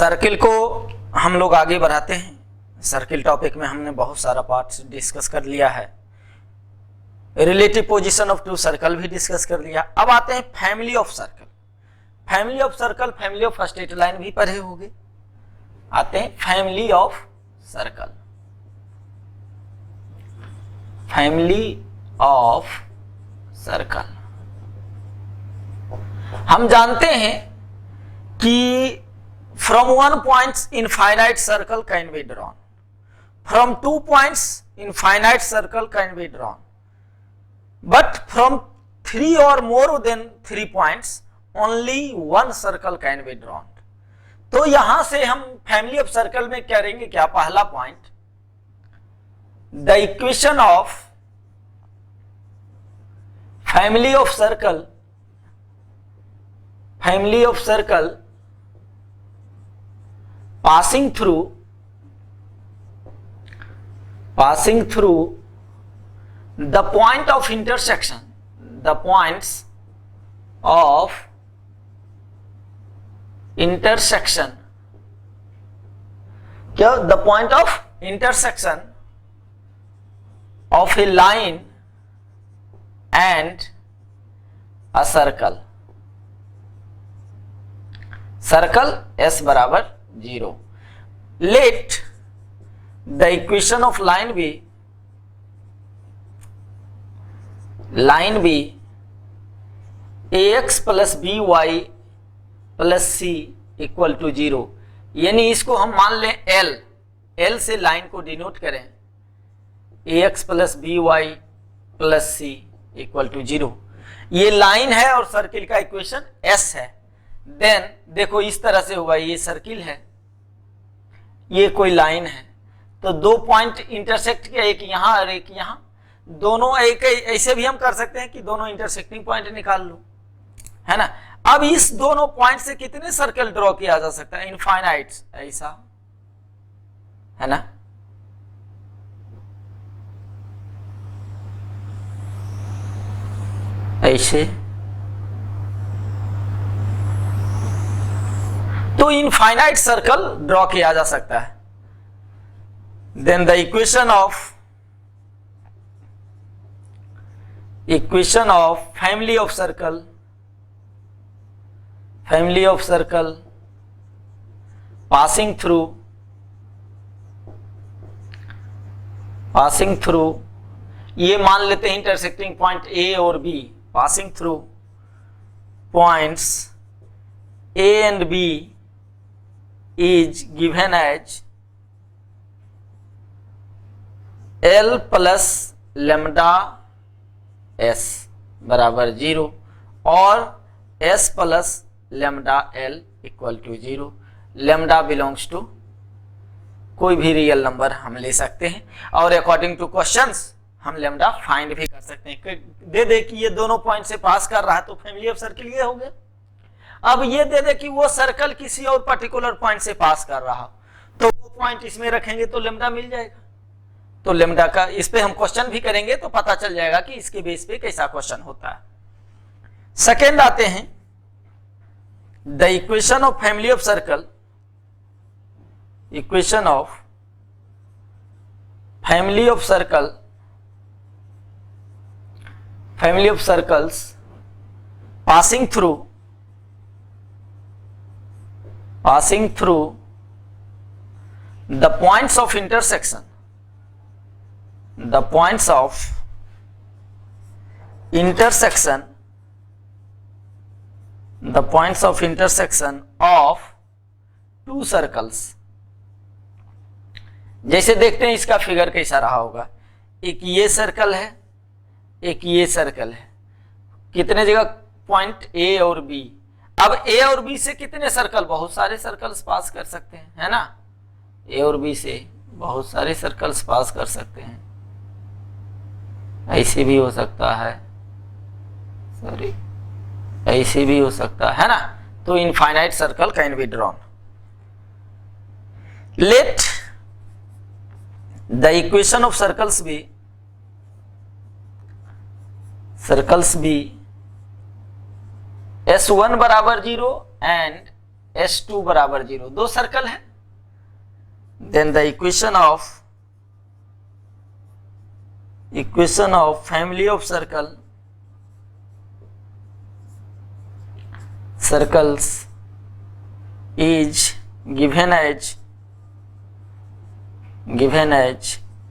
Circle को हम लोग आगे बढ़ाते हैं। सर्किल टॉपिक में हमने बहुत सारा पार्ट डिस्कस कर लिया है, relative position of two circle भी डिस्कस कर लिया। अब आते हैं family of circle. Family of circle, family of straight line भी पढ़े होंगे। आते हैं family of circle. Family of circle हम जानते हैं कि from one points infinite circle can be drawn, from 2 points infinite circle can be drawn, but from 3 or more than 3 points only one circle can be drawn। तो यहां से हम family of circle में करेंगे क्या? पहला point, the equation of family of circle, family of circle passing through the point of intersection, the points of intersection, क्या? The point of intersection of a line and a circle, circle S बराबर 0। Let the equation of line be ax plus by plus c equal to 0। यानी इसको हम मान लें L से line को denote करें, ax plus by plus c equal to 0। ये लाइन है और सर्किल का इक्वेशन S है। देन देखो इस तरह से होगा, ये सर्किल है, ये कोई लाइन है, तो दो पॉइंट इंटरसेक्ट किया, एक यहां और एक यहां, दोनों एक ऐसे भी हम कर सकते हैं कि दोनों इंटरसेक्टिंग पॉइंट निकाल लो, है ना। अब इस दोनों पॉइंट से कितने सर्कल ड्रॉ किया जा सकता है? इनफाइनाइट, ऐसा है ना। ऐसे तो इनफाइनाइट सर्कल ड्रॉ किया जा सकता है। Then the equation of family of circle, family of circle passing through, ये मान लेते हैं इंटरसेक्टिंग पॉइंट ए और B, passing through points A and B is given as L plus lambda S बराबर 0 और S plus lambda L equal to 0। Lambda belongs to कोई भी real number हम ले सकते हैं, और अकॉर्डिंग टू क्वेश्चंस हम लैम्डा फाइंड भी कर सकते हैं। दे दे कि ये दोनों पॉइंट से पास कर रहा है तो फैमिली ऑफ सर्किल ये हो गया। अब ये दे दे कि वो सर्कल किसी और पर्टिकुलर पॉइंट से पास कर रहा, तो वो पॉइंट इसमें रखेंगे तो लेम्डा मिल जाएगा। तो लेम्डा का इस पे हम क्वेश्चन भी करेंगे तो पता चल जाएगा कि इसके बेस पे कैसा क्वेश्चन होता है। सेकेंड आते हैं the equation of family of circle, equation of family of circle, family of circles passing through the points of intersection, the points of intersection, the points of intersection of two circles। जैसे देखते हैं इसका figure कैसा रहा होगा, एक ये circle है, एक ये सर्कल है, कितने जगह पॉइंट ए और बी। अब ए और बी से कितने सर्कल? बहुत सारे सर्कल्स पास कर सकते हैं, है ना। ए और बी से बहुत सारे सर्कल्स पास कर सकते हैं, ऐसे भी हो सकता है, सॉरी ऐसे भी हो सकता है ना। तो infinite circle can be drawn. Let the equation of circles be S1 बराबर 0 एंड S2 बराबर 0, दो सर्कल है। Then the equation of family of circles is given as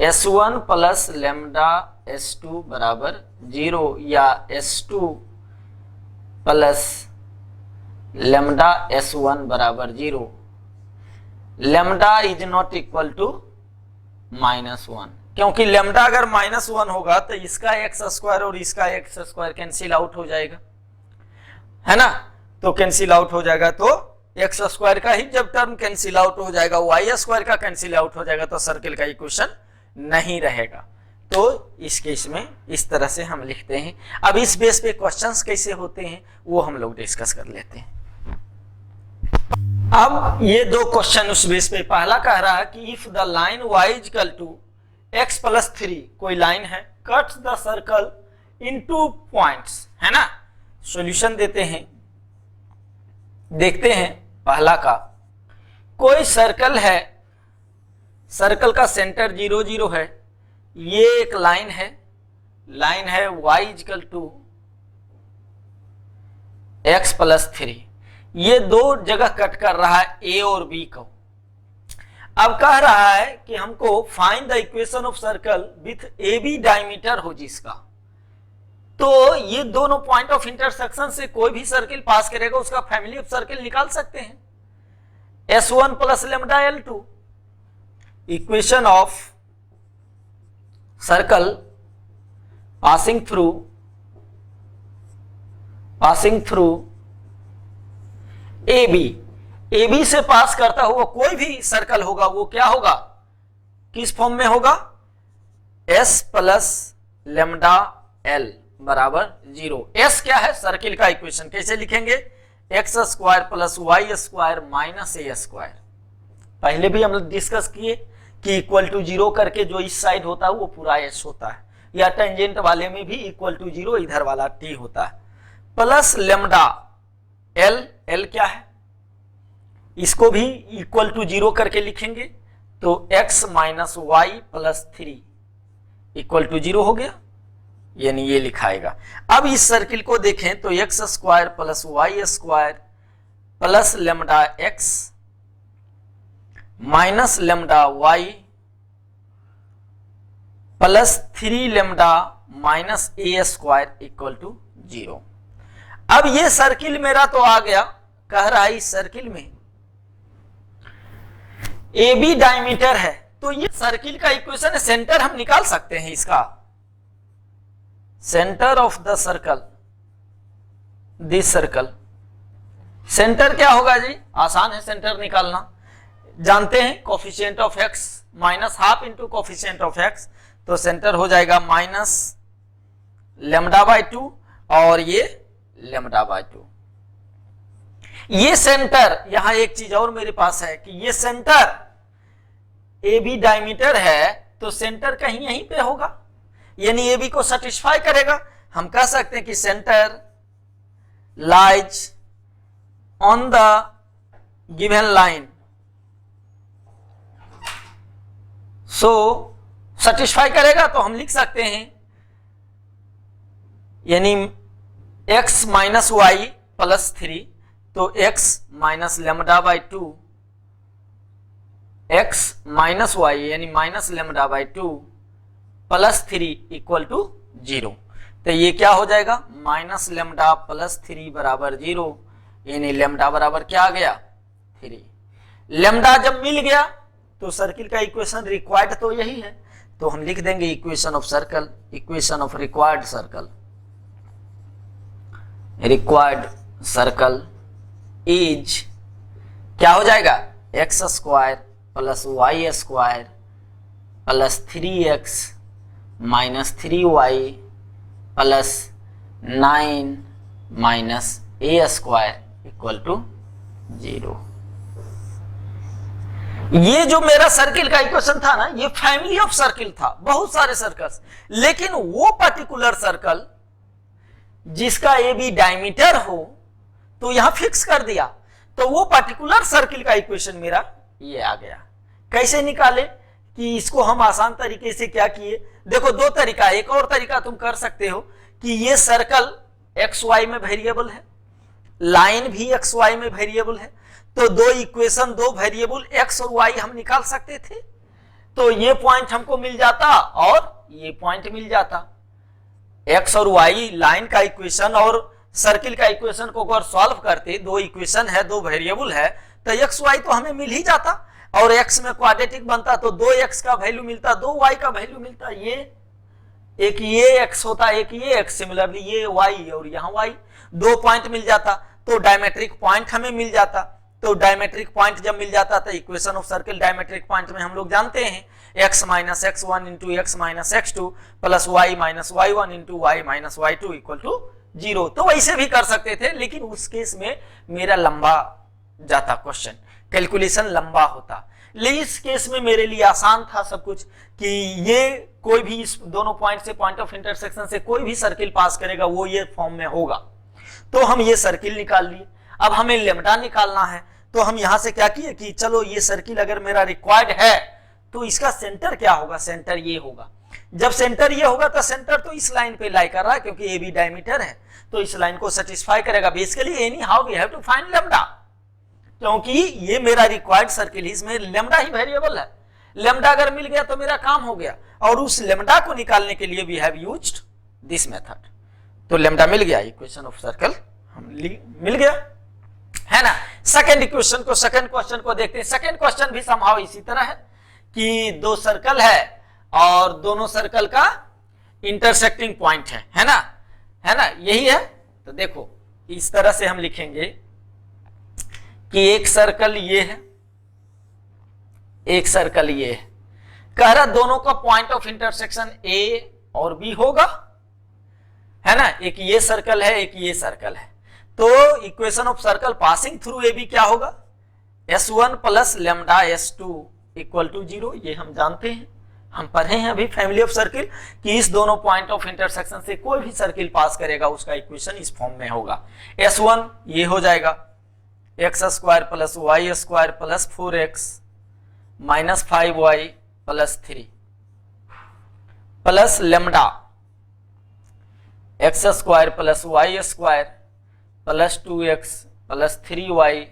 S1 plus lambda S2 बराबर 0 या S2 प्लस लेमडा S1 बराबर 0। Lambda is not equal to -1, क्योंकि lambda अगर -1 होगा तो इसका एक्स स्क्वायर और इसका एक्स स्क्वायर कैंसिल आउट हो जाएगा, है ना। तो कैंसिल आउट हो जाएगा, तो एक्स स्क्वायर का ही जब टर्म कैंसिल आउट हो जाएगा, वाई स्क्वायर का कैंसिल आउट हो जाएगा, तो सर्किल का इक्वेशन नहीं रहेगा। तो इस केस में इस तरह से हम लिखते हैं। अब इस बेस पे क्वेश्चंस कैसे होते हैं वो हम लोग डिस्कस कर लेते हैं। अब ये दो क्वेश्चन उस बेस पे, पहला कह रहा है कि if the line y equal to x plus 3, कोई लाइन है, cuts the circle in 2 points, है ना। सॉल्यूशन देते हैं, देखते हैं। पहला का, कोई सर्कल है, सर्कल का सेंटर 0 0 है, ये एक लाइन है y equal to x plus 3, ये दो जगह कट कर रहा है a और b को। अब कह रहा है कि हमको find the equation of circle with AB diameter हो जिसका, तो ये दोनों पॉइंट ऑफ इंटरसेक्शन से कोई भी सर्किल पास करेगा, उसका फैमिली ऑफ सर्किल निकाल सकते हैं। S1 plus lambda L2, equation of circle passing through AB से पास करता हुआ कोई भी सर्कल होगा, वो क्या होगा, किस फॉर्म में होगा, S प्लस लेमडा L बराबर 0। S क्या है, सर्किल का इक्वेशन कैसे लिखेंगे, x square plus y square minus a square. पहले भी हम लोग डिस्कस किए कि इक्वल टू 0 करके जो इस साइड होता है वो पूरा S होता है, या टेंजेंट वाले में भी इक्वल टू 0 इधर वाला T होता है, प्लस लेमडा L क्या है, इसको भी इक्वल टू 0 करके लिखेंगे, तो x minus y plus 3 equal to 0 हो गया, यानी ये लिखाएगा। अब इस सर्किल को देखें तो x square plus y square plus lambda x minus lambda y plus 3 lambda minus a square equal to 0। अब ये सर्किल मेरा तो आ गया, कह रहा है इस सर्किल में ए बी डायमीटर है, तो ये सर्किल का इक्वेशन है, सेंटर हम निकाल सकते हैं इसका, centre of the circle, this circle. Centre क्या होगा जी, आसान है सेंटर निकालना, जानते हैं coefficient of x minus half into coefficient of x, तो सेंटर हो जाएगा माइनस लेमडा बाई 2 और ये लेमडा बाई 2। ये सेंटर, यहां एक चीज और मेरे पास है कि ये सेंटर ए बी डायमीटर है, तो सेंटर कहीं यहीं पे होगा, यानी ए बी को सेटिस्फाई करेगा। हम कह सकते हैं कि centre lies on the given line, so satisfy करेगा, तो हम लिख सकते हैं यानी x माइनस वाई प्लस 3, तो x minus lambda by 2, x minus y यानी minus lambda by 2 plus 3 equal to 0। तो ये क्या हो जाएगा, माइनस लेमडा प्लस 3 बराबर 0, यानी लेमडा बराबर क्या आ गया 3। लेमडा जब मिल गया तो सर्किल का इक्वेशन रिक्वायर्ड तो यही है, तो हम लिख देंगे equation of circle, equation of required circle is क्या हो जाएगा, x square plus y square plus 3x minus 3y plus 9 minus a square equal to 0। ये जो मेरा सर्किल का इक्वेशन था ना, ये फैमिली ऑफ सर्किल था, बहुत सारे सर्कल्स, लेकिन वो पर्टिकुलर सर्कल जिसका ए बी डायमीटर हो तो यहां फिक्स कर दिया। तो वो पर्टिकुलर सर्किल का इक्वेशन मेरा ये आ गया। कैसे निकाले कि इसको हम आसान तरीके से क्या किए, देखो दो तरीका, एक और तरीका तुम कर सकते हो कि ये सर्कल एक्स वाई में वेरिएबल है, लाइन भी एक्स वाई में वेरिएबल है, तो दो इक्वेशन, दो वेरिएबल एक्स और वाई हम निकाल सकते थे। तो ये पॉइंट हमको मिल जाता और ये पॉइंट मिल जाता। एक्स और वाई लाइन का इक्वेशन और सर्किल का इक्वेशन को अगर सॉल्व करते, दो इक्वेशन है, दो वेरिएबल है, तो एक्स वाई तो हमें मिल ही जाता और एक्स में क्वाड्रेटिक बनता तो दो एक्स का वैल्यू मिलता, दो वाई का वैल्यू मिलता। ये एक ये एक्स होता, एक ये एक्स, सिमिलरली ये वाई और यहाँ वाई, दो पॉइंट मिल जाता तो डायमेट्रिक पॉइंट हमें मिल जाता। तो डायमेट्रिक पॉइंट जब मिल जाता तो equation of circle diametric point में हम लोग जानते हैं x minus x1 into x minus x2 plus y minus y1 into y minus y2 equal to 0। तो वैसे भी कर सकते थे, लेकिन उस केस में मेरा लंबा जाता क्वेश्चन, कैलकुलेशन लंबा होता। लेकिन इस केस में मेरे लिए आसान था सब कुछ कि ये कोई भी इस दोनों पॉइंट से, पॉइंट ऑफ इंटरसेक्शन से कोई भी सर्किल पास करेगा वो ये फॉर्म में होगा। तो हम ये सर्किल निकाल लिए। अब हमें लेम्डा निकालना है, तो हम यहां से क्या किए कि चलो ये सर्किल अगर मेरा रिक्वायर्ड है तो इसका सेंटर क्या होगा, सेंटर ये होगा। जब सेंटर ये होगा तो सेंटर तो इस लाइन पे लाई कर रहा है क्योंकि ये भी डायमीटर है, तो इस लाइन को सेटिस्फाई करेगा। Basically anyhow we have to find lambda, क्योंकि ये मेरा रिक्वायर्ड सर्किल, इसमें लेम्डा ही वेरिएबल है। लेम्डा अगर मिल गया तो मेरा काम हो गया, और उस लेम्डा को निकालने के लिए we have used this method. तो लेम्डा मिल गया, इक्वेशन ऑफ सर्कल हम मिल गया, है ना। सेकंड इक्वेशन को, सेकंड क्वेश्चन को देखते हैं। सेकंड क्वेश्चन भी समहाउ इसी तरह है कि दो सर्कल है और दोनों सर्कल का इंटरसेक्टिंग पॉइंट है ना, है ना, यही है। तो देखो इस तरह से हम लिखेंगे कि एक सर्कल ये है, एक सर्कल ये है। कह रहा दोनों का पॉइंट ऑफ इंटरसेक्शन ए और बी होगा, है ना। एक ये सर्कल है, एक ये सर्कल है। तो equation of circle passing through A B क्या होगा, S1 plus lambda S2 equal to 0। ये हम जानते हैं, हम पढ़े हैं अभी फैमिली ऑफ सर्किल कि इस दोनों पॉइंट ऑफ इंटरसेक्शन से कोई भी सर्किल पास करेगा उसका इक्वेशन इस फॉर्म में होगा। S1 ये हो जाएगा x square plus y square plus 4x minus 5y plus 3 plus lambda x square plus y square plus 2x plus 3y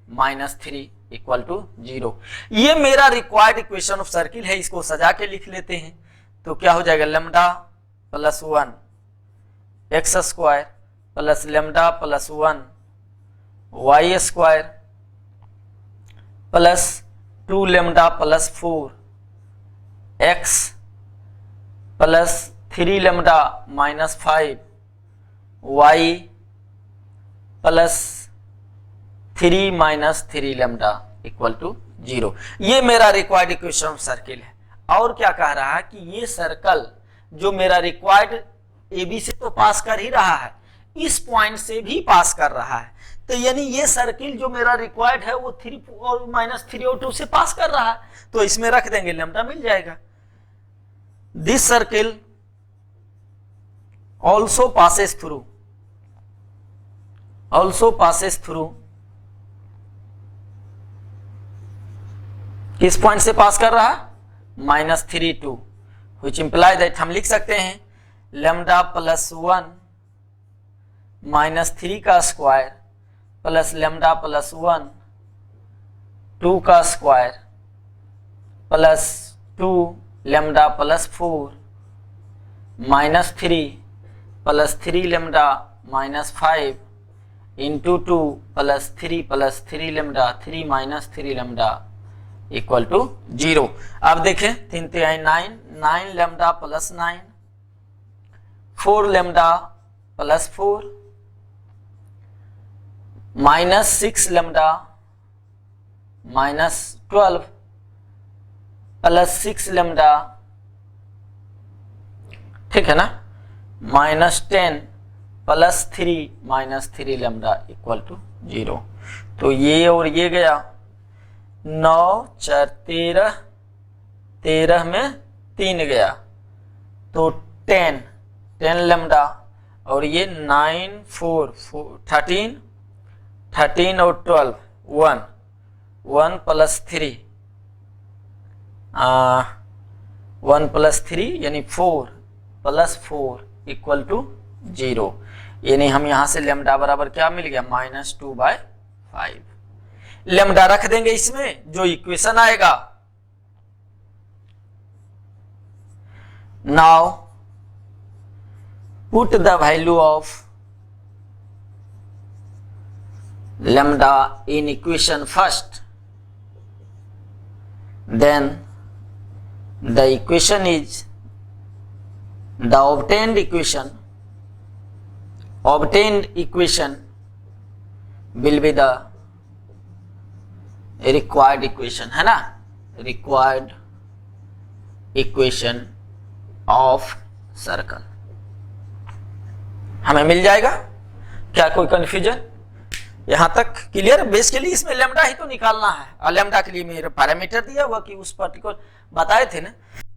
minus 3 equal to 0। ये मेरा रिक्वायर्ड इक्वेशन ऑफ सर्किल है, इसको सजा के लिख लेते हैं। तो क्या हो जाएगा, lambda plus 1 x square plus lambda plus 1 y square plus 2 lambda plus 4 x plus 3 lambda minus 5 y plus 3 minus 3 lambda equal to 0। ये मेरा रिक्वायर्ड इक्वेशन ऑफ सर्किल है। और क्या कह रहा है कि ये सर्कल जो मेरा रिक्वायर्ड ए बी से तो पास कर ही रहा है, इस पॉइंट से भी पास कर रहा है। तो यानी ये सर्किल जो मेरा रिक्वायर्ड है वो 3 और माइनस 3 और 2 से पास कर रहा है, तो इसमें रख देंगे, लेम्डा मिल जाएगा। This circle also passes through, also passes through, किस पॉइंट से पास कर रहा है, माइनस 3 2, which imply that हम लिख सकते हैं लेम्डा प्लस 1 माइनस 3 का स्क्वायर प्लस लेम्डा प्लस 1 2 का square plus 2 lambda plus 4 minus 3 plus 3 lambda minus 5 into 2 plus 3 lambda 3 minus 3 lambda equal to 0। अब देखें 3 3 9, 9 lambda plus 9 4 lambda plus 4 minus 6 lambda minus 12 plus 6 lambda, ठीक है ना, minus 10 plus 3 minus 3 lambda equal to 0। तो ये और ये गया, 9 4 13, 13 में 3 गया तो 10 लेम्डा, और ये 9 4 13 13 और 12 1, 1 प्लस 3 1 प्लस 3 यानी 4 प्लस 4 इक्वल टू 0, यानी हम यहां से लेमडा बराबर क्या मिल गया -2/5। लेमडा रख देंगे इसमें, जो इक्वेशन आएगा। Now put the value of lambda in equation first, then the equation is the obtained equation will be the required equation, है ना, required equation of circle। हमें मिल जाएगा क्या, कोई कंफ्यूजन यहां तक क्लियर? बेसिकली इसमें लेमडा ही तो निकालना है, और लेमडा के लिए मेरे पैरामीटर दिया हुआ कि उस पर्टिकुलर बताए थे ना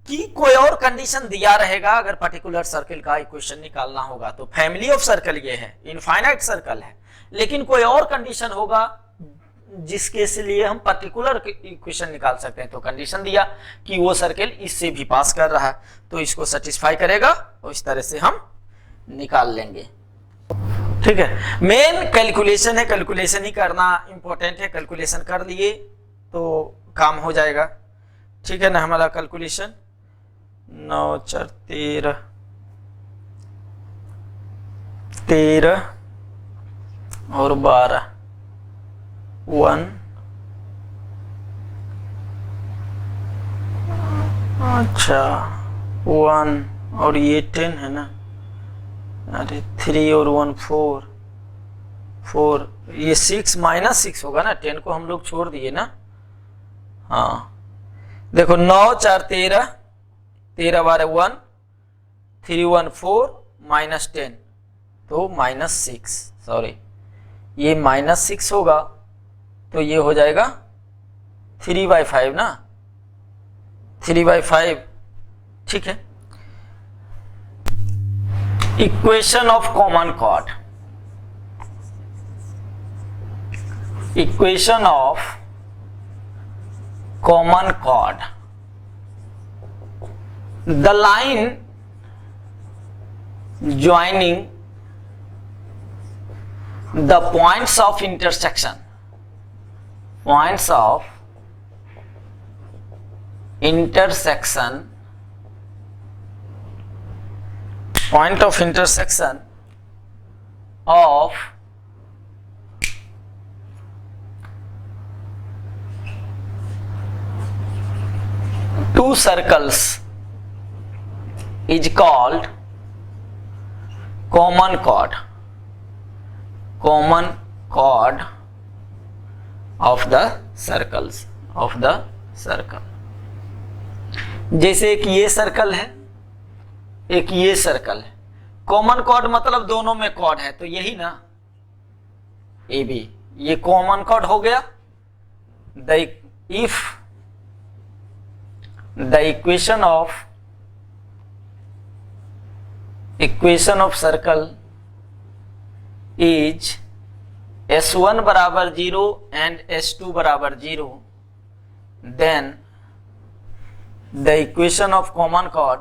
कि कोई और कंडीशन दिया रहेगा अगर पर्टिकुलर सर्कल का इक्वेशन निकालना होगा तो फैमिली ऑफ सर्कल ये है, इनफाइनाइट सर्कल है, लेकिन कोई और कंडीशन होगा जिसके लिए हम पर्टिकुलर इक्वेशन निकाल सकते हैं। तो कंडीशन दिया कि वो सर्कल इससे भी पास कर रहा है तो इसको सेटिस्फाई करेगा, और इस तरह से हम निकाल लेंगे। ठीक है, मेन कैलकुलेशन है, कैलकुलेशन ही करना इंपॉर्टेंट है। कैलकुलेशन कर लिए तो काम हो जाएगा। ठीक है ना, हमारा कैलकुलेशन 9 4 13 और 12 1, अच्छा 1 और ये 10 है ना, अरे 3 और 1 4, 4 ये 6 -6 होगा ना, 10 को हम लोग छोड़ दिए ना। हाँ देखो 9 4 13, 13 12 1, 3 1 4 -10 तो -6, सॉरी ये -6 होगा तो ये हो जाएगा 3/5 ना, 3/5। ठीक है, equation of common cord, equation of common cord, the line joining the points of intersection, points of intersection, point of intersection of two circles is called common chord, common chord of the circles, of the circle। जैसे एक ये circle है, एक ये circle है, common chord मतलब दोनों में कॉर्ड है, तो यही ना ए बी, ये कॉमन कॉर्ड हो गया। If the equation of circle is S1 बराबर 0 एंड S2 बराबर 0, then the equation of common chord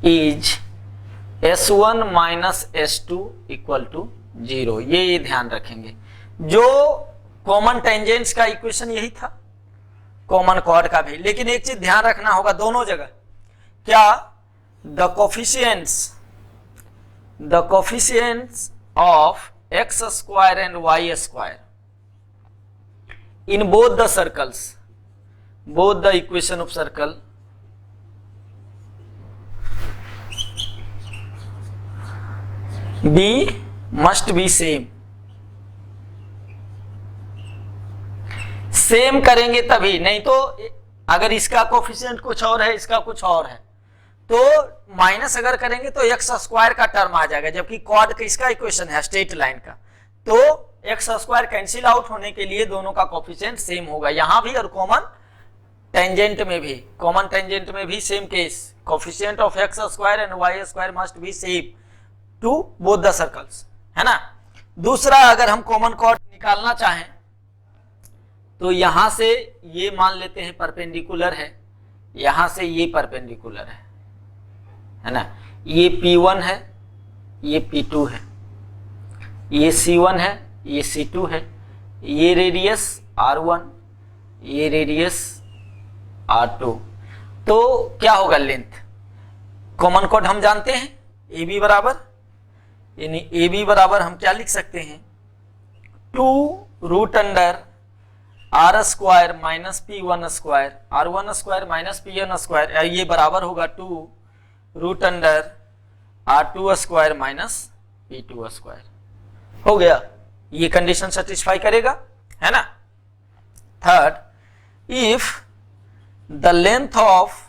is S1 minus S2 equal to 0। ये ध्यान रखेंगे, जो कॉमन टेंजेंट्स का इक्वेशन यही था, कॉमन कॉर्ड का भी। लेकिन एक चीज ध्यान रखना होगा दोनों जगह, क्या, the coefficients of x square and y square in both the circles, both the equation of circle b must be same करेंगे तभी, नहीं तो अगर इसका कोफिशिएंट कुछ और है, इसका कुछ और है, तो माइनस अगर करेंगे तो एक्स स्क्वायर का टर्म आ जाएगा, जबकि कॉर्ड किसका इक्वेशन है, स्ट्रेट लाइन का, तो एक्स स्क्वायर कैंसिल आउट होने के लिए दोनों का कोफिशिएंट सेम होगा। यहां भी और कॉमन टेंजेंट में भी, कॉमन टेंजेंट में भी same case, coefficient of x square and y square must be same to both the circles, है ना। दूसरा, अगर हम कॉमन कॉर्ड निकालना चाहें तो यहां से ये मान लेते हैं परपेंडिकुलर है, यहां से ये परपेंडिकुलर है ना। ये P1 है, ये P2 है, ये C1 है, ये C2 है, ये रेडियस R1, ये रेडियस R2। तो क्या होगा लेंथ, कॉमन कॉर्ड हम जानते हैं AB बराबर, यानी AB बराबर हम क्या लिख सकते हैं 2√अंडर R square minus P1 square, R1 square minus P1 square, ये बराबर होगा 2√अंडर R2 square minus P2 square. हो गया, ये कंडीशन सेटिस्फाई करेगा, है ना। Third, if the length of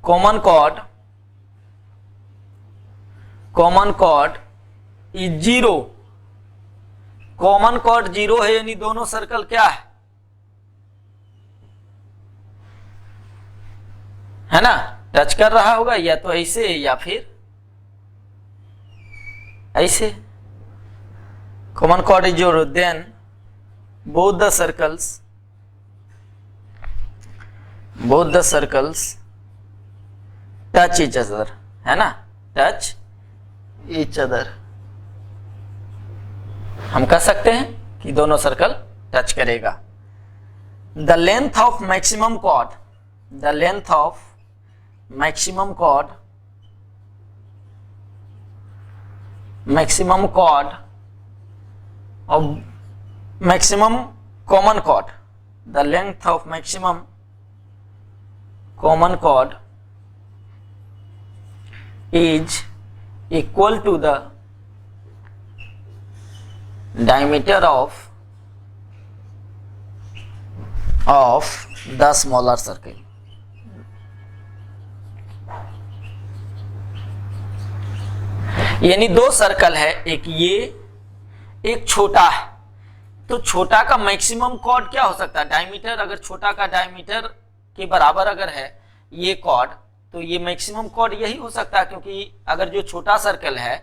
common chord is 0, common chord 0 है, यानी दोनों सर्कल क्या है ना, टच कर रहा होगा, या तो ऐसे या फिर ऐसे। Common chord is 0, then both the circles touch each other, है ना, touch each other। हम कह सकते हैं कि दोनों सर्कल टच करेगा। The length of maximum chord of maximum common chord, the length of maximum common chord is equal to the diameter of the smaller circle। यानी दो सर्कल है, एक ये एक छोटा है, तो छोटा का मैक्सिमम कॉर्ड क्या हो सकता है, डायमीटर। अगर छोटा का डायमीटर के बराबर अगर है ये कॉर्ड, तो ये मैक्सिमम कॉर्ड यही हो सकता है, क्योंकि अगर जो छोटा सर्कल है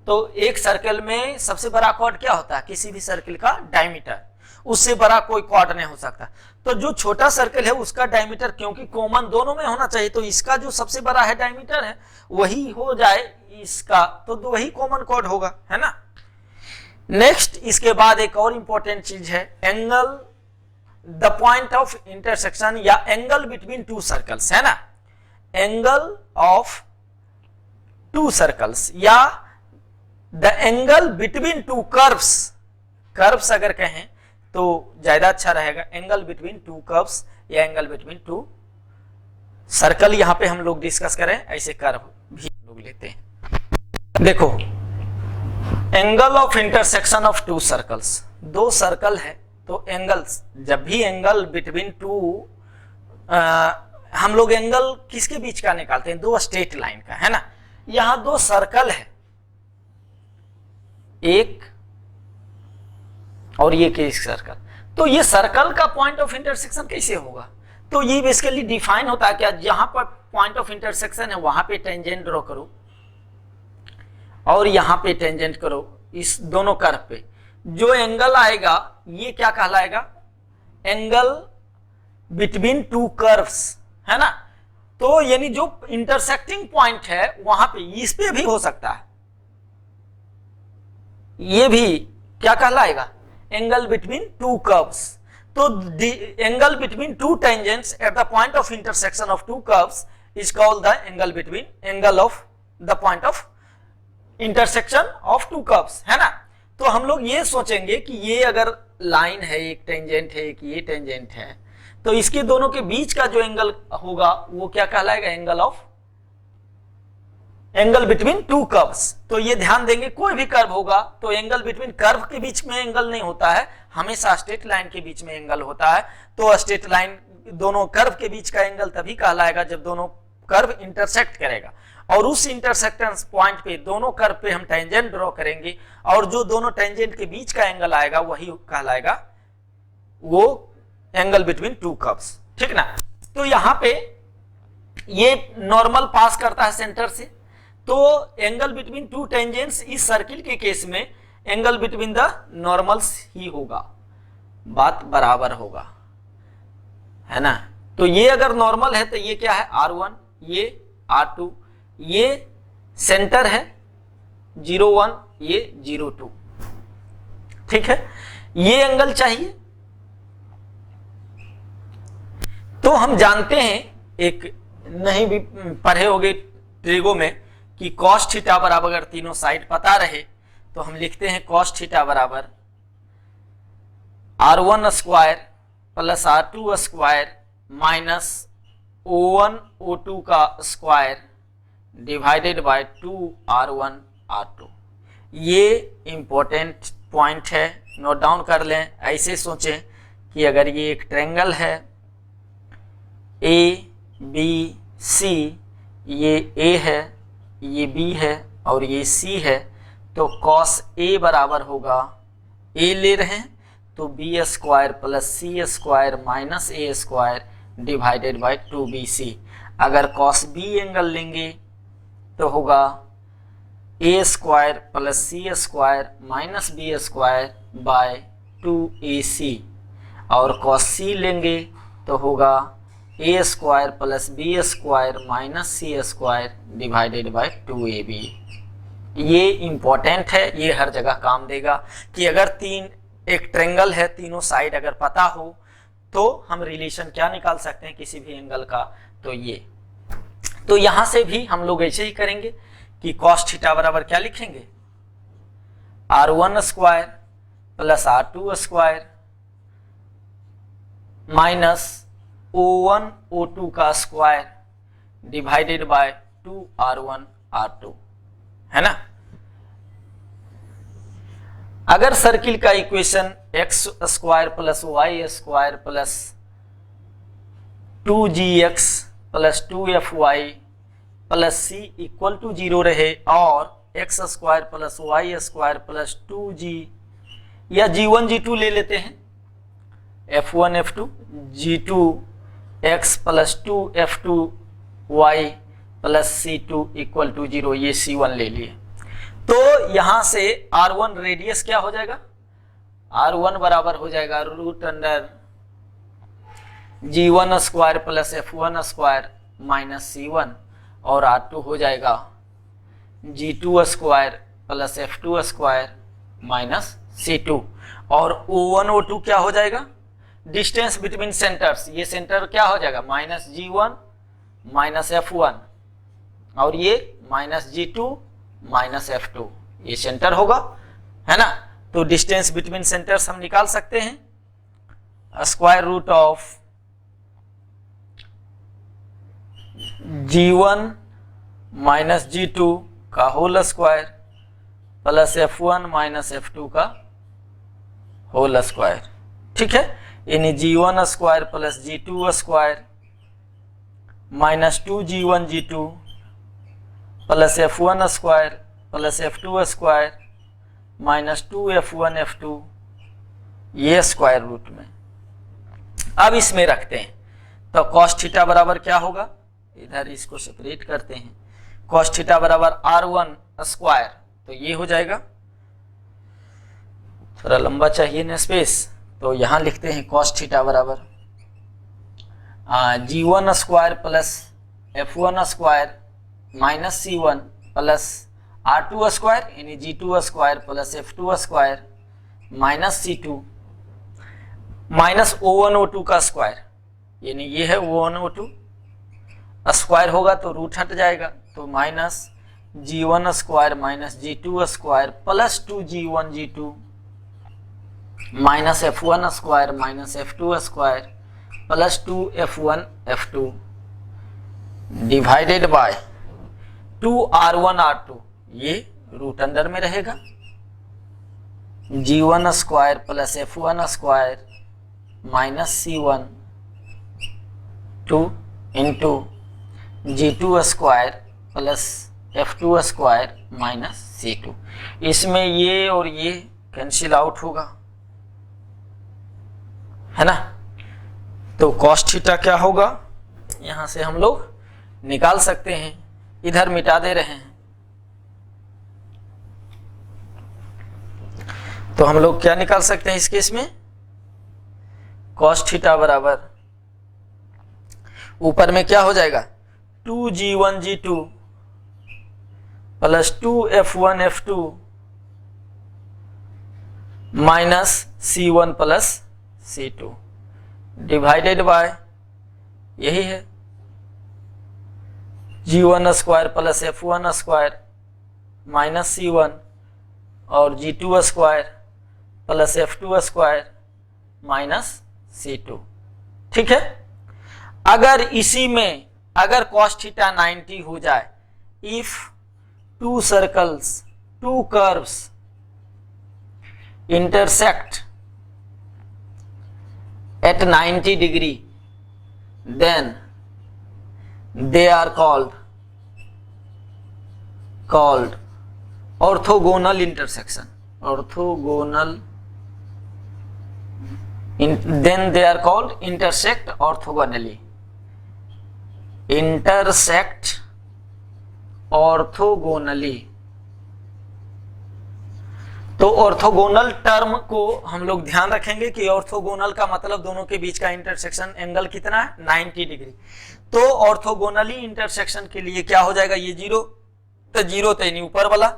तो एक सर्कल में सबसे बड़ा कॉर्ड क्या होता है, किसी भी सर्कल का डायमीटर, उससे बड़ा कोई कॉर्ड नहीं हो सकता। तो जो छोटा सर्कल है उसका डायमीटर, क्योंकि कॉमन दोनों में होना चाहिए, तो इसका जो सबसे बड़ा है डायमीटर है वही हो जाए इसका, तो वही कॉमन कॉर्ड होगा, है ना। नेक्स्ट, इसके बाद एक और इंपॉर्टेंट चीज है angle, the point of intersection या एंगल बिटवीन टू सर्कल्स, है ना। एंगल ऑफ टू सर्कल्स या the angle between two curves अगर कहें तो ज्यादा अच्छा रहेगा, एंगल बिटवीन टू कर्व्स या एंगल बिटवीन टू सर्कल। यहां पे हम लोग डिस्कस करें, ऐसे कर्व भी लोग लेते हैं। देखो, angle of intersection of to circles, दो सर्कल है तो एंगल्स, जब भी एंगल बिटवीन टू, हम लोग एंगल किसके बीच का निकालते हैं, दो स्ट्रेट लाइन का, है ना। यहां दो सर्कल है, एक और ये केस सर्कल, तो ये सर्कल का पॉइंट ऑफ इंटरसेक्शन कैसे होगा, तो ये बेसिकली डिफाइन होता है क्या, जहां पर पॉइंट ऑफ इंटरसेक्शन है वहां पे टेंजेंट ड्रॉ करो और यहां पे टेंजेंट करो, इस दोनों कर्व पे जो एंगल आएगा ये क्या कहलाएगा, एंगल बिटवीन टू कर्व्स, है ना। तो यानी जो इंटरसेक्टिंग पॉइंट है वहां पे, इस पे भी हो सकता है, ये भी क्या कहलाएगा, एंगल बिटवीन टू कर्व्स। तो angle between two tangents at the point of intersection of to curves is called the angle of the point of intersection of to curves, है ना। तो हम लोग ये सोचेंगे कि ये अगर लाइन है, एक टेंजेंट है, एक ये टेंजेंट है, तो इसके दोनों के बीच का जो एंगल होगा वो क्या कहलाएगा, एंगल बिटवीन टू कर्व्स। तो ये ध्यान देंगे, कोई भी कर्व होगा तो एंगल बिटवीन कर्व के बीच में एंगल नहीं होता है, हमेशा स्ट्रेट लाइन के बीच में एंगल होता है। तो स्ट्रेट लाइन, दोनों कर्व के बीच का एंगल तभी कहलाएगा जब दोनों कर्व इंटरसेक्ट करेगा, और उस इंटरसेक्टेंस पॉइंट पे दोनों कर्व पे हम टेंजेंट ड्रॉ करेंगे, और जो दोनों टेंजेंट के बीच का एंगल आएगा वही कहलाएगा, वो एंगल बिटवीन टू कर्व्स, ठीक ना। तो यहां पे ये नॉर्मल पास करता है सेंटर से, तो एंगल बिटवीन टू टेंजेंट्स इस सर्किल के केस में एंगल बिटवीन द नॉर्मल्स ही होगा, बात बराबर होगा, है ना। तो ये अगर नॉर्मल है तो ये क्या है R1, ये R2, ये सेंटर है 0,1, ये 0,2, ठीक है। ये एंगल चाहिए, तो हम जानते हैं, एक नहीं भी पढ़े होंगे ट्रिगो में, कि cos थीटा बराबर, अगर तीनों साइड पता रहे तो हम लिखते हैं cos थीटा बराबर R1 square plus R2 square minus O1 O2 का square divided by 2R1 R2। ये इंपॉर्टेंट पॉइंट है, नोट डाउन कर लें। ऐसे सोचें कि अगर ये एक ट्रायंगल है A B C, ये A है, ये B है और ये C है, तो cos A बराबर होगा, A ले रहे हैं तो B square plus C square minus A square divided by 2BC। अगर cos B एंगल लेंगे तो होगा A square plus C square minus B square by 2AC, और cos C लेंगे तो होगा A square plus B square minus C square divided by 2AB। ये important है, ये हर जगह काम देगा कि अगर एक ट्रायंगल है, तीनों साइड अगर पता हो तो हम रिलेशन क्या निकाल सकते हैं किसी भी एंगल का, तो ये। तो यहां से भी हम लोग ऐसे ही करेंगे कि cos थीटा बराबर क्या लिखेंगे, R1 square plus R2 square minus O1 O2 का square divided by 2R1 R2, है ना। अगर सर्किल का equation x square plus y square plus 2gx plus 2fy plus c equal to 0 रहे, और x square plus y square plus 2g या g1 g2 ले लेते हैं, f1 f2 g2 x plus 2 f2 y plus c2 equal to 0, ये c1 ले लिए। तो यहां से R1 रेडियस क्या हो जाएगा, R1 बराबर हो जाएगा root under g1 square plus f1 square minus c1, और R2 हो जाएगा g2 square plus f2 square minus c2, और O1 O2 क्या हो जाएगा, डिस्टेंस बिटवीन सेंटर्स, ये सेंटर क्या हो जाएगा माइनस g1 माइनस f1, और ये माइनस g2 माइनस f2, ये सेंटर होगा, है ना। तो डिस्टेंस बिटवीन सेंटर्स हम निकाल सकते हैं, square root of g1 minus g2 का whole square plus f1 minus f2 का होल स्क्वायर, ठीक है। यानी g1 square plus g2 square minus 2g1 g2 plus f1 square plus f2 square minus 2f1 f2, ये square root में। अब इसमें रखते हैं तो cos थीटा बराबर क्या होगा, इधर इसको सेपरेट करते हैं, cos थीटा बराबर R1 स्क्वायर, तो ये हो जाएगा, थोड़ा लंबा चाहिए ना स्पेस, तो यहां लिखते हैं cos थीटा बराबर g1 square plus f1 square minus c1 plus R2 square यानी g2 square plus f2 square minus c2 minus O1 O2 का स्क्वायर, यानी ये है O1 O2 स्क्वायर होगा तो रूट हट जाएगा, तो minus g1 square minus g2 square plus 2g1 g2 minus f1 square minus f2 square plus 2f1 f2 divided by 2R1 R2, ये रूट अंदर में रहेगा, g1 square plus f1 square minus c1 2 into g2 square plus f2 square minus c2। इसमें ये और ये cancel out होगा, है ना। तो cos थीटा क्या होगा, यहां से हम लोग निकाल सकते हैं, इधर मिटा दे रहे हैं। तो हम लोग क्या निकाल सकते हैं इस केस में, cos थीटा बराबर ऊपर में क्या हो जाएगा 2g1g2 plus 2f1f2 minus c1 plus c2 divided by यही है g1 square plus f1 square minus c1 और g2 square plus f2 square minus c2। ठीक है, अगर इसी में अगर cos थीटा 90 हो जाए, if two circles to curves intersect at 90 degree, then they are called orthogonal intersection. Then they are called intersect orthogonally. Intersect orthogonally. तो orthogonal term को हम लोग ध्यान रखेंगे कि ऑर्थोगोनल का मतलब दोनों के बीच का इंटरसेक्शन एंगल कितना है 90 डिग्री। तो ऑर्थोगोनली इंटरसेक्शन के लिए क्या हो जाएगा, ये जीरो, तो जीरो तेनी ऊपर वाला,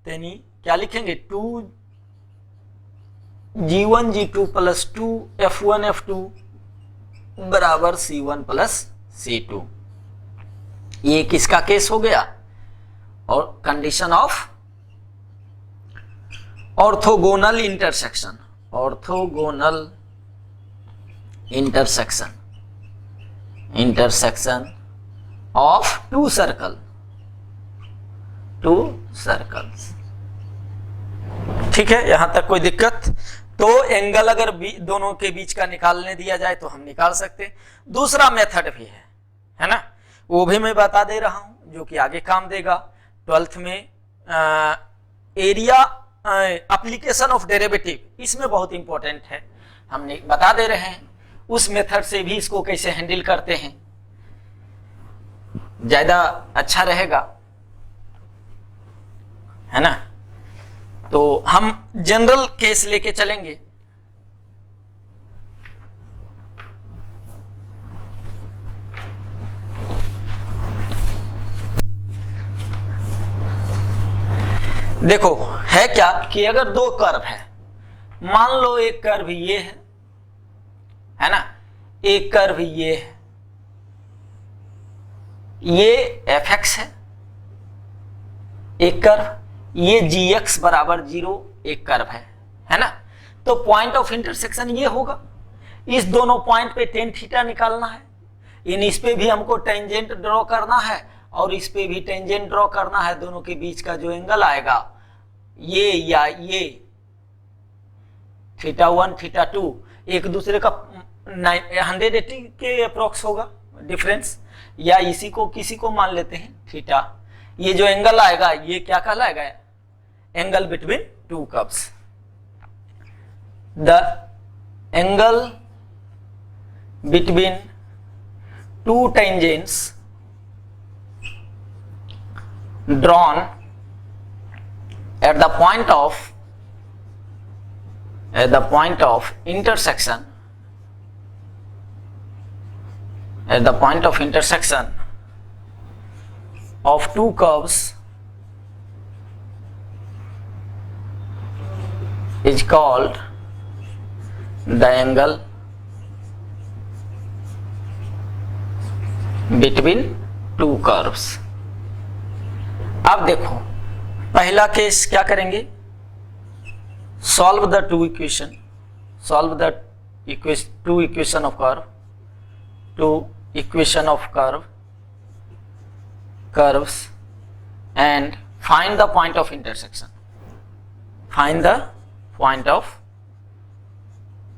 तेनी क्या लिखेंगे 2g1g2 प्लस 2f1f2 बराबर c1 प्लस c2। ये किसका केस हो गया, और condition of orthogonal intersection, intersection of to circles. ठीक है, यहां तक कोई दिक्कत? तो एंगल अगर दोनों के बीच का निकालने दिया जाए तो हम निकाल सकते हैं। दूसरा मेथड भी है ना, वो भी मैं बता दे रहा हूं जो कि आगे काम देगा 12th में। एरिया एप्लीकेशन ऑफ डेरिवेटिव, इसमें बहुत इंपॉर्टेंट है, हमने बता दे रहे हैं। उस मेथड से भी इसको कैसे हैंडल करते हैं ज्यादा अच्छा रहेगा, है ना। तो हम जनरल केस लेके चलेंगे। देखो है क्या कि अगर दो कर्व है, मान लो एक कर्व ये है ना, एक कर्व ये है, ये fx है एक कर्व, ये gx बराबर 0 एक कर्व है ना। तो पॉइंट ऑफ इंटरसेक्शन ये होगा, इस दोनों पॉइंट पे टेन थीटा निकालना है, इस पे भी हमको टेंजेंट ड्रॉ करना है और इस पे भी टेंजेंट ड्रॉ करना है। दोनों के बीच का जो एंगल आएगा ये या ये θ1 θ2 एक दूसरे का 180 के अप्रोक्स होगा डिफरेंस, या इसी को किसी को मान लेते हैं थीटा। ये जो एंगल आएगा ये क्या कहलाएगा, angle between two curves. The angle between two tangents drawn at the point of intersection of two curves is called the angle between two curves। अब देखो पहला केस क्या करेंगे, solve the two equation of curves and find the point of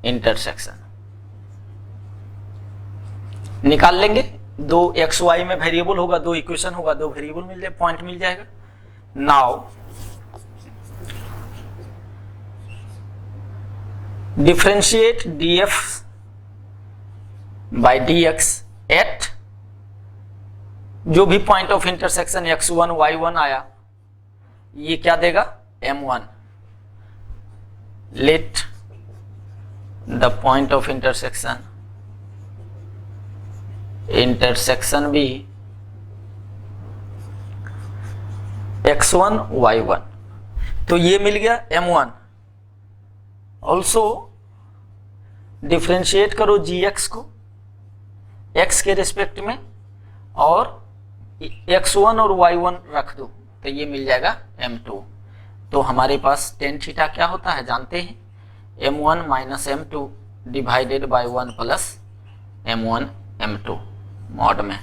intersection. निकाल लेंगे, दो x Y में variable होगा, दो इक्वेशन होगा, दो वेरिएबल मिल जाए, पॉइंट मिल जाएगा। Now differentiate by d x at जो भी point of intersection x1 y1 आया, ये क्या देगा m1, let the point of intersection भी x1 y1, तो ये मिल गया m1। ऑल्सो डिफ्रेंशिएट करो gx को x के रिस्पेक्ट में और x1 और y1 रख दो, तो ये मिल जाएगा m2। तो हमारे पास tan थीटा क्या होता है जानते हैं, m1 minus m2 divided by 1 plus m1 m2 mod में।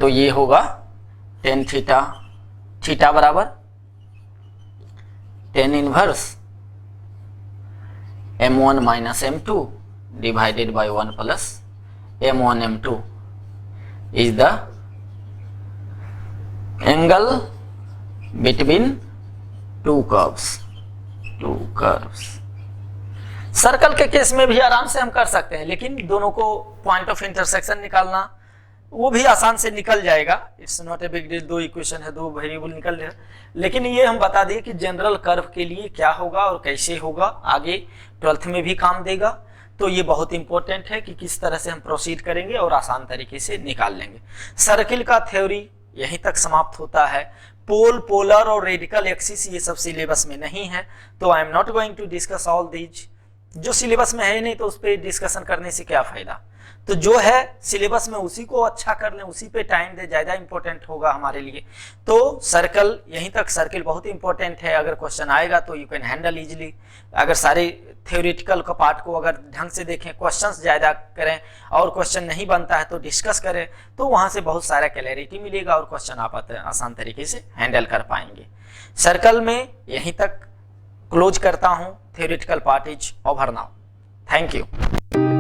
तो ये होगा tan थीटा, थीटा बराबर tan inverse m1 minus m2 divided by 1 plus m1 m2 is the angle between two curves. Circle के केस में भी आराम से हम कर सकते हैं, लेकिन दोनों को पॉइंट ऑफ इंटरसेक्शन निकालना वो भी आसान से निकल जाएगा, it's not a big deal. दो इक्वेशन है, दो वेरिएबल निकल रहे हैं, लेकिन ये हम बता दें कि जनरल कर्व के लिए क्या होगा और कैसे होगा, आगे 12th में भी काम देगा। तो ये बहुत इंपॉर्टेंट है कि किस तरह से हम प्रोसीड करेंगे और आसान तरीके से निकाल लेंगे। सर्किल का थ्योरी यहीं तक समाप्त होता है। पोल, पोलर और रेडिकल एक्सिस ये सब सिलेबस में नहीं है, तो I am not going to discuss all these. जो सिलेबस में है नहीं तो उस पर डिस्कशन करने से क्या फायदा। तो जो है सिलेबस में उसी को अच्छा कर लें, उसी पे टाइम दे, ज्यादा इंपॉर्टेंट होगा हमारे लिए। तो सर्कल यहीं तक, सर्किल बहुत इंपॉर्टेंट है। अगर क्वेश्चन आएगा तो यू कैन हैंडल इजिली। अगर सारे थ्योरेटिकल का पार्ट को अगर ढंग से देखें, क्वेश्चंस ज्यादा करें और क्वेश्चन नहीं बनता है तो डिस्कस करें, तो वहां से बहुत सारा क्लैरिटी मिलेगा और क्वेश्चन आप आसान तरीके से हैंडल कर पाएंगे। सर्कल में यहीं तक क्लोज करता हूं। Theoretical part is over now. Thank you.